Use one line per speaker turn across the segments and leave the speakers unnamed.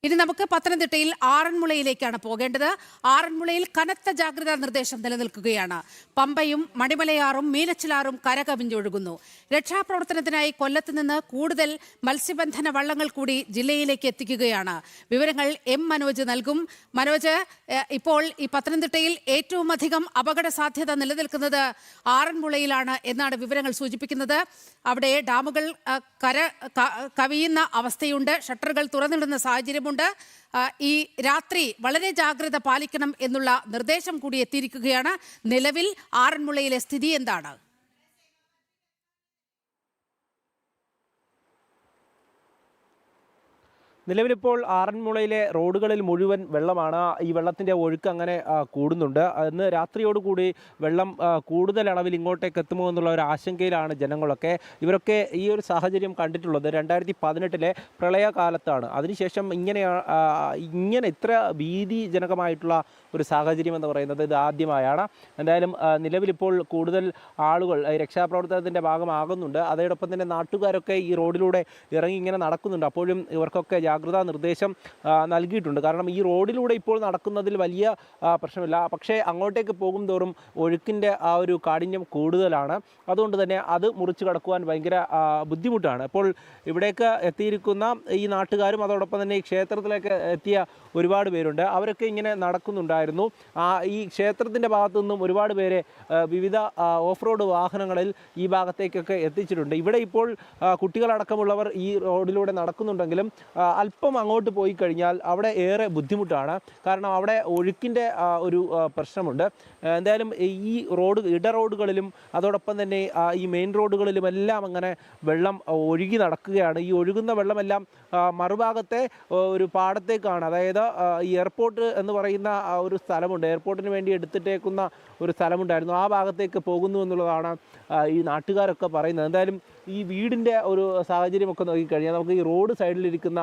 ഇനി നമുക്ക് പത്തനംതിട്ടയിൽ ആറന്മുളയിലേക്കാണ് പോകേണ്ടത്. ആറന്മുളയിൽ കനത്ത ജാഗ്രതാ നിർദ്ദേശം നിലനിൽക്കുകയാണ്. പമ്പയും മണിമലയാറും മീനച്ചിലാറും കരകവിഞ്ഞൊഴുകുന്നു. രക്ഷാപ്രവർത്തനത്തിനായി കൊല്ലത്ത് നിന്ന് കൂടുതൽ മത്സ്യബന്ധന വള്ളങ്ങൾ കൂടി ജില്ലയിലേക്ക് എത്തിക്കുകയാണ്. വിവരങ്ങൾ എം മനോജ് നൽകും. മനോജ്, ഇപ്പോൾ ഈ പത്തനംതിട്ടയിൽ ഏറ്റവും അധികം അപകട സാധ്യത നിലനിൽക്കുന്നത് ആറന്മുളയിലാണ് എന്നാണ് വിവരങ്ങൾ സൂചിപ്പിക്കുന്നത്. അവിടെ ഡാമുകൾ കവിയുന്ന അവസ്ഥയുണ്ട്, ഷട്ടറുകൾ തുറന്നിടുന്ന സാഹചര്യമുണ്ട്. ഈ രാത്രി വളരെ ജാഗ്രത പാലിക്കണം എന്നുള്ള നിർദ്ദേശം കൂടി എത്തിയിരിക്കുകയാണ്. നിലവിൽ ആറന്മുളയിലെ സ്ഥിതി എന്താണ്?
നിലവിലിപ്പോൾ ആറന്മുളയിലെ റോഡുകളിൽ മുഴുവൻ വെള്ളമാണ്. ഈ വെള്ളത്തിൻ്റെ ഒഴുക്ക് അങ്ങനെ കൂടുന്നുണ്ട്. ഇന്ന് രാത്രിയോടുകൂടി വെള്ളം കൂടുതൽ അളവിൽ ഇങ്ങോട്ടേക്ക് എത്തുമോ എന്നുള്ള ഒരു ആശങ്കയിലാണ് ജനങ്ങളൊക്കെ. ഇവരൊക്കെ ഈ ഒരു സാഹചര്യം കണ്ടിട്ടുള്ളത് 2018 പ്രളയകാലത്താണ്. അതിനുശേഷം ഇങ്ങനെ ഇത്ര ഭീതിജനകമായിട്ടുള്ള ഒരു സാഹചര്യം എന്ന് പറയുന്നത് ഇത് ആദ്യമായാണ്. എന്തായാലും നിലവിലിപ്പോൾ കൂടുതൽ ആളുകൾ രക്ഷാപ്രവർത്തനത്തിൻ്റെ ഭാഗമാകുന്നുണ്ട്. അതോടൊപ്പം തന്നെ നാട്ടുകാരൊക്കെ ഈ റോഡിലൂടെ ഇറങ്ങി ഇങ്ങനെ നടക്കുന്നുണ്ട്. അപ്പോഴും ഇവർക്കൊക്കെ ജാഗ്രതാ നിർദ്ദേശം നൽകിയിട്ടുണ്ട്. കാരണം ഈ റോഡിലൂടെ ഇപ്പോൾ നടക്കുന്നതിൽ വലിയ പ്രശ്നമില്ല, പക്ഷേ അങ്ങോട്ടേക്ക് പോകും തോറും ഒഴുക്കിൻ്റെ ആ ഒരു കാഠിന്യം കൂടുതലാണ്. അതുകൊണ്ട് തന്നെ അത് മുറിച്ച് കടക്കുവാൻ ഭയങ്കര ബുദ്ധിമുട്ടാണ്. ഇപ്പോൾ ഇവിടേക്ക് എത്തിയിരിക്കുന്ന ഈ നാട്ടുകാരും അതോടൊപ്പം തന്നെ ഈ ക്ഷേത്രത്തിലേക്ക് എത്തിയ ഒരുപാട് പേരുണ്ട്. അവരൊക്കെ ഇങ്ങനെ നടക്കുന്നുണ്ടായിരുന്നു. ഈ ക്ഷേത്രത്തിൻ്റെ ഭാഗത്തു നിന്നും ഒരുപാട് പേരെ വിവിധ ഓഫ് റോഡ് വാഹനങ്ങളിൽ ഈ ഭാഗത്തേക്കൊക്കെ എത്തിച്ചിട്ടുണ്ട്. ഇവിടെ ഇപ്പോൾ കുട്ടികളടക്കമുള്ളവർ ഈ റോഡിലൂടെ നടക്കുന്നുണ്ടെങ്കിലും അല്പം അങ്ങോട്ട് പോയി കഴിഞ്ഞാൽ അവിടെ ഏറെ ബുദ്ധിമുട്ടാണ്. കാരണം അവിടെ ഒഴുക്കിൻ്റെ ഒരു പ്രശ്നമുണ്ട്. എന്തായാലും ഈ ഇടറോഡുകളിലും അതോടൊപ്പം തന്നെ ഈ മെയിൻ റോഡുകളിലുമെല്ലാം അങ്ങനെ വെള്ളം ഒഴുകി നടക്കുകയാണ്. ഈ ഒഴുകുന്ന വെള്ളമെല്ലാം മറുഭാഗത്തെ ഒരു പാടത്തേക്കാണ്. അതായത് ഈ എയർപോർട്ട് എന്ന് പറയുന്ന ഒരു സ്ഥലമുണ്ട്, എയർപോർട്ടിന് വേണ്ടി എടുത്തിട്ടേക്കുന്ന ഒരു സ്ഥലമുണ്ടായിരുന്നു, ആ ഭാഗത്തേക്ക് പോകുന്നു എന്നുള്ളതാണ് ഈ നാട്ടുകാരൊക്കെ പറയുന്നത്. എന്തായാലും ഈ വീടിൻ്റെ ഒരു സാഹചര്യമൊക്കെ നോക്കിക്കഴിഞ്ഞാൽ നമുക്ക് ഈ റോഡ് സൈഡിലിരിക്കുന്ന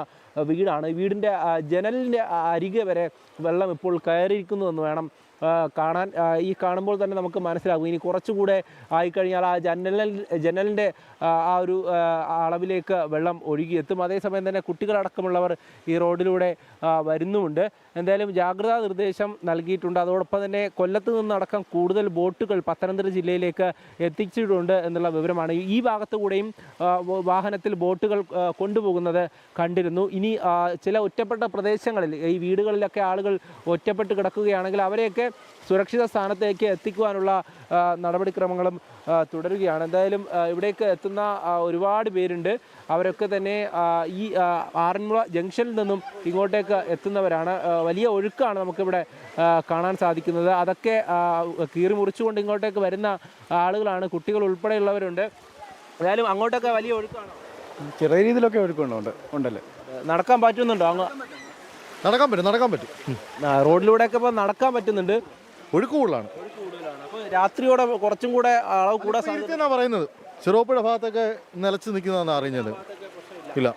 വീടാണ്. ഈ വീടിൻ്റെ ജനലിൻ്റെ അരികെ വരെ വെള്ളം ഇപ്പോൾ കയറിയിരിക്കുന്നു എന്ന് വേണം കാണാൻ. ഈ കാണുമ്പോൾ തന്നെ നമുക്ക് മനസ്സിലാകും ഇനി കുറച്ചുകൂടെ ആയിക്കഴിഞ്ഞാൽ ആ ജനലിൻ്റെ ആ ഒരു അളവിലേക്ക് വെള്ളം ഒഴുകിയെത്തും. അതേസമയം തന്നെ കുട്ടികളടക്കമുള്ളവർ ഈ റോഡിലൂടെ വരുന്നുമുണ്ട്. എന്തായാലും ജാഗ്രതാ നിർദ്ദേശം നൽകിയിട്ടുണ്ട്. അതോടൊപ്പം തന്നെ കൊല്ലത്ത് നിന്നടക്കം കൂടുതൽ ബോട്ടുകൾ പത്തനംതിട്ട ജില്ലയിലേക്ക് എത്തിച്ചിട്ടുണ്ട് എന്നുള്ള വിവരമാണ്. ഈ ഭാഗത്തു കൂടെയും വാഹനത്തിൽ ബോട്ടുകൾ കൊണ്ടുപോകുന്നത് കണ്ടിരുന്നു. ഇനി ചില ഒറ്റപ്പെട്ട പ്രദേശങ്ങളിൽ ഈ വീടുകളിലൊക്കെ ആളുകൾ ഒറ്റപ്പെട്ട് കിടക്കുകയാണെങ്കിൽ അവരെയൊക്കെ സുരക്ഷിത സ്ഥാനത്തേക്ക് എത്തിക്കുവാനുള്ള നടപടിക്രമങ്ങളും തുടരുകയാണ്. എന്തായാലും ഇവിടേക്ക് എത്തുന്ന ഒരുപാട് പേരുണ്ട്. അവരൊക്കെ തന്നെ ഈ ആറന്മുള ജംഗ്ഷനിൽ നിന്നും ഇങ്ങോട്ടേക്ക് എത്തുന്നവരാണ്. വലിയ ഒഴുക്കാണ് നമുക്കിവിടെ കാണാൻ സാധിക്കുന്നത്. അതൊക്കെ കീറി മുറിച്ചുകൊണ്ട് ഇങ്ങോട്ടേക്ക് വരുന്ന ആളുകളാണ്, കുട്ടികൾ ഉൾപ്പെടെയുള്ളവരുണ്ട്. എന്തായാലും അങ്ങോട്ടൊക്കെ വലിയ ഒഴുക്കാണ്.
ചെറിയ രീതിയിലൊക്കെ ഒഴുക്കുണ്ടല്ലേ?
നടക്കാൻ പറ്റുന്നുണ്ടോ?
നടക്കാൻ പറ്റും.
റോഡിലൂടെയൊക്കെ ഇപ്പോൾ നടക്കാൻ പറ്റുന്നുണ്ട്.
ഒഴുക്ക് കൂടുതലാണ്.
അപ്പോൾ രാത്രിയോടെ കുറച്ചും കൂടെ അളവ് കൂടാൻ സാധ്യത
പറയുന്നത്. ചെറുപ്പുഴ ഭാഗത്തൊക്കെ നിലച്ച് നിൽക്കുന്നതാണ് അറിഞ്ഞത്. ഇല്ല,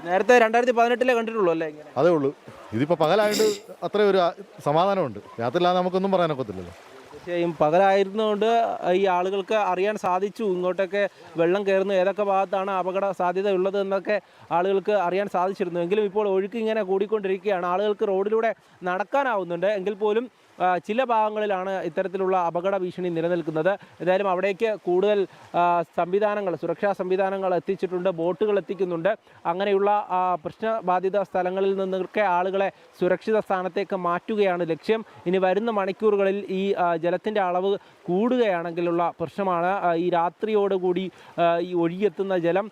നേരത്തെ 2018 കണ്ടിട്ടുള്ളൂ അല്ലേ?
അതേ ഉള്ളൂ. ഇതിപ്പോൾ പകലായിട്ട് അത്രയും ഒരു സമാധാനമുണ്ട്. രാത്രിയിലാതെ നമുക്കൊന്നും പറയാനൊക്കത്തില്ലല്ലോ.
തീർച്ചയായും പകലായിരുന്നുകൊണ്ട് ഈ ആളുകൾക്ക് അറിയാൻ സാധിച്ചു ഇങ്ങോട്ടൊക്കെ വെള്ളം കയറുന്നു, ഏതൊക്കെ ഭാഗത്താണ് അപകട സാധ്യത ഉള്ളത് എന്നൊക്കെ ആളുകൾക്ക് അറിയാൻ സാധിച്ചിരുന്നു. എങ്കിലും ഇപ്പോൾ ഒഴുക്ക് ഇങ്ങനെ കൂടിക്കൊണ്ടിരിക്കുകയാണ്. ആളുകൾക്ക് റോഡിലൂടെ നടക്കാനാവുന്നുണ്ട് എങ്കിൽ പോലും ചില ഭാഗങ്ങളിലാണ് ഇത്തരത്തിലുള്ള അപകട ഭീഷണി നിലനിൽക്കുന്നത്. ഏതായാലും അവിടേക്ക് കൂടുതൽ സംവിധാനങ്ങൾ, സുരക്ഷാ സംവിധാനങ്ങൾ എത്തിച്ചിട്ടുണ്ട്, ബോട്ടുകൾ എത്തിക്കുന്നുണ്ട്. അങ്ങനെയുള്ള പ്രശ്നബാധിത സ്ഥലങ്ങളിൽ നിന്നൊക്കെ ആളുകളെ സുരക്ഷിത സ്ഥാനത്തേക്ക് മാറ്റുകയാണ് ലക്ഷ്യം. ഇനി വരുന്ന മണിക്കൂറുകളിൽ ഈ ജലത്തിൻ്റെ അളവ് കൂടുകയാണെങ്കിലുള്ള പ്രശ്നമാണ്. ഈ രാത്രിയോടുകൂടി ഈ ഒഴുകിയെത്തുന്ന ജലം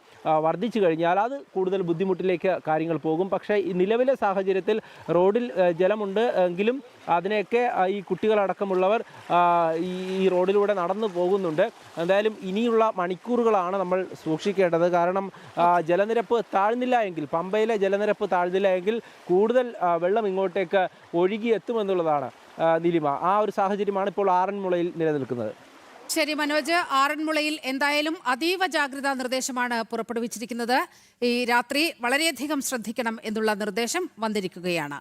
വർദ്ധിച്ചു കഴിഞ്ഞാൽ അത് കൂടുതൽ ബുദ്ധിമുട്ടിലേക്ക് കാര്യങ്ങൾ പോകും. പക്ഷേ ഈ നിലവിലെ സാഹചര്യത്തിൽ റോഡിൽ ജലമുണ്ട് എങ്കിലും അതിനെയൊക്കെ ഈ കുട്ടികളടക്കമുള്ളവർ ഈ റോഡിലൂടെ നടന്നു പോകുന്നുണ്ട്. എന്തായാലും ഇനിയുള്ള മണിക്കൂറുകളാണ് നമ്മൾ സൂക്ഷിക്കേണ്ടത്. കാരണം ജലനിരപ്പ് താഴ്ന്നില്ല എങ്കിൽ, പമ്പയിലെ ജലനിരപ്പ് താഴ്ന്നില്ല എങ്കിൽ കൂടുതൽ വെള്ളം ഇങ്ങോട്ടേക്ക് ഒഴുകിയെത്തുമെന്നുള്ളതാണ് നിലിമ. ആ ഒരു സാഹചര്യമാണ് ഇപ്പോൾ ആറന്മുളയിൽ നിലനിൽക്കുന്നത്.
ശരി മനോജ്, ആറന്മുളയിൽ എന്തായാലും അതീവ ജാഗ്രതാ നിർദ്ദേശമാണ് പുറപ്പെടുവിച്ചിരിക്കുന്നത്. ഈ രാത്രി വളരെയധികം ശ്രദ്ധിക്കണം എന്നുള്ള നിർദ്ദേശം വന്നിരിക്കുകയാണ്.